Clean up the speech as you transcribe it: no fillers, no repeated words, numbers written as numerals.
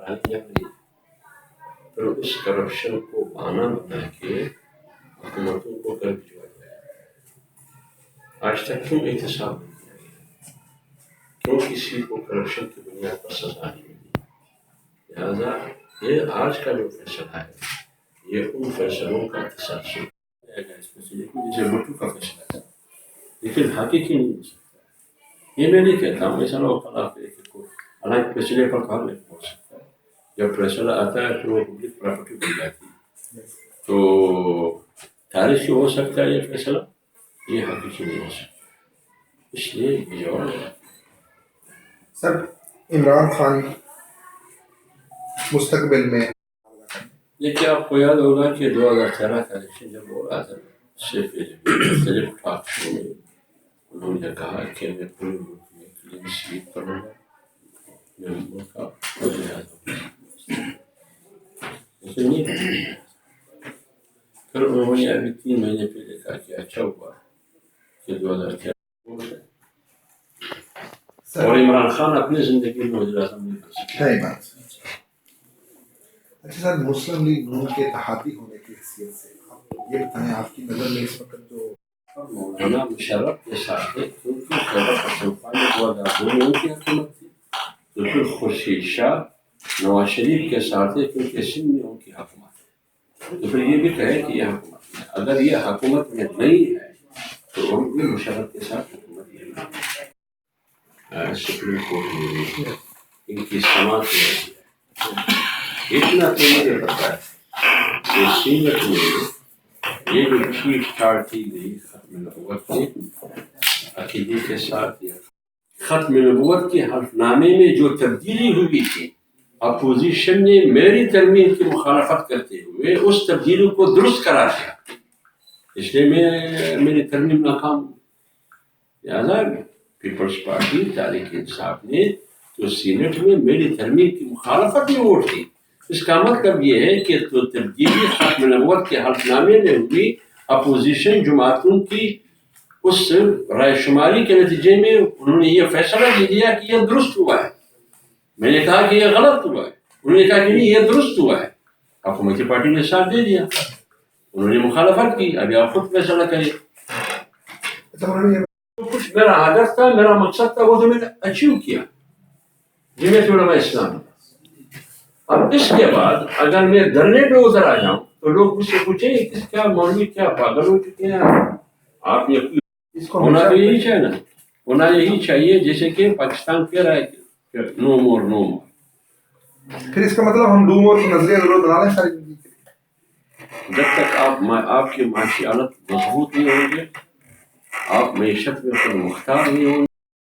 حکمرانی جا رہی ہے، پھر اس کرپشن کو بہانہ بنا کے حکومتوں کو کر بھجوا جائے. آج تک کیوں احتساب نہیں کیا گیا؟ کیوں کسی کو کرپشن کی بنیاد پر سزا نہیں ملی؟ لہٰذا یہ آج کا جو فیصلہ ہے یہ ان فیصلوں کا تسلسل ہے جیسے بٹو کا فیصلہ تھا، لیکن حقیقی نہیں ہو سکتا. یہ میں نہیں کہتا ہوں ایسا لوگ خلاف ہے کہ حالانکہ فیصلے پر کام نہیں ہو سکتا. جب فیصلہ آتا ہے تو وہ پبلک پراپرٹی بن جاتی ہے. تو تاریخی ہو سکتا ہے یہ فیصلہ، یہ حقیقی نہیں ہو سکتا. اس لیے یہ جواب ہے. سر عمران خان مستقبل میں دیکھیے آپ کو یاد ہوگا کہ 2013 کا الیکشن جب ہو رہا تھا اس سے پہلے مختلف ٹاک شو میں انہوں نے کہا کہ میں پورے ملک میں کلین سویپ کروں گا، میں ملک کا وزیر اعظم ہوں. لیکن نہیں کریں. پھر انہوں نے ابھی 3 مہینے پہلے کہا کہ اچھا ہوا کہ 2013 اور عمران خان اپنی زندگی میں وزیر اعظم نہیں بن سکے. نہیں بات. اچھا سر، مسلم لیگ نون کے اتحادی ہونے کی حیثیت سے یہ بتائیں آپ کی نظر میں اس وقت جو مولانا مشرف کے ساتھ ہے، کیونکہ خیبر پختونخوا میں 2002 میں ان کی حکومت تھی، تو پھر خورشید شاہ نواز شریف کے ساتھ ہے کیونکہ سندھ میں ان کی حکومت ہے. تو پھر یہ بھی کہے کہ یہ حکومت ہے. اگر یہ حکومت میں نہیں ہے تو ان بھی مشرف کے ساتھ حکومت نہیں ہے. سپریم کورٹ میں بھی ان کی سماعت میں ہے. اتنا تو مجھے پتا ہے کہ سینٹ میں یہ جو چیٹ چاٹ کی گئی ختم نبوت کے عقیدے کے ساتھ، یا ختم نبوت کے حلف نامے میں جو تبدیلی ہوئی تھی، اپوزیشن نے میری ترمیم کی مخالفت کرتے ہوئے اس تبدیلی کو درست قرار دیا، اس لیے میری ترمیم ناکام ہوئی. لہٰذا پیپلز پارٹی تحریک انصاف نے تو سینٹ میں میری ترمیم کی مخالفت میں ووٹ دی. اس کا مطلب یہ ہے کہ تو تبدیلی ختم نبوت کے حلف نامے میں ہوئی اپوزیشن جماعتوں کی اس رائے شماری کے نتیجے میں انہوں نے یہ فیصلہ دے دیا کہ یہ درست ہوا ہے. میں نے کہا کہ یہ غلط ہوا ہے، انہوں نے کہا کہ نہیں یہ درست ہوا ہے. حکومتی پارٹی نے ساتھ دے دیا، انہوں نے مخالفت کی. ابھی آپ خود فیصلہ کریں. کچھ میرا ہدف تھا، میرا مقصد تھا، وہ تو میں نے اچیو کیا. جمعیت علماء اسلام. اب اس کے بعد اگر میں دھرنے پہ اتر آ جاؤں تو لوگ مجھ سے پوچھیں کہ کیا مولوی کیا پاگل ہو چکے ہیں آپ؟ یہ ہونا تو یہی چاہیے نا، ہونا یہی چاہیے جیسے کہ پاکستان کہہ رہا ہے کہ نو مور نو مور. پھر اس کا مطلب ہم ڈو مور کی نظریہ ضرور بنا لیں ساری زندگی کے لیے. جب تک آپ کی معاشی حالت مضبوط نہیں ہوں گے، آپ معیشت میں خود مختار نہیں ہوں گے.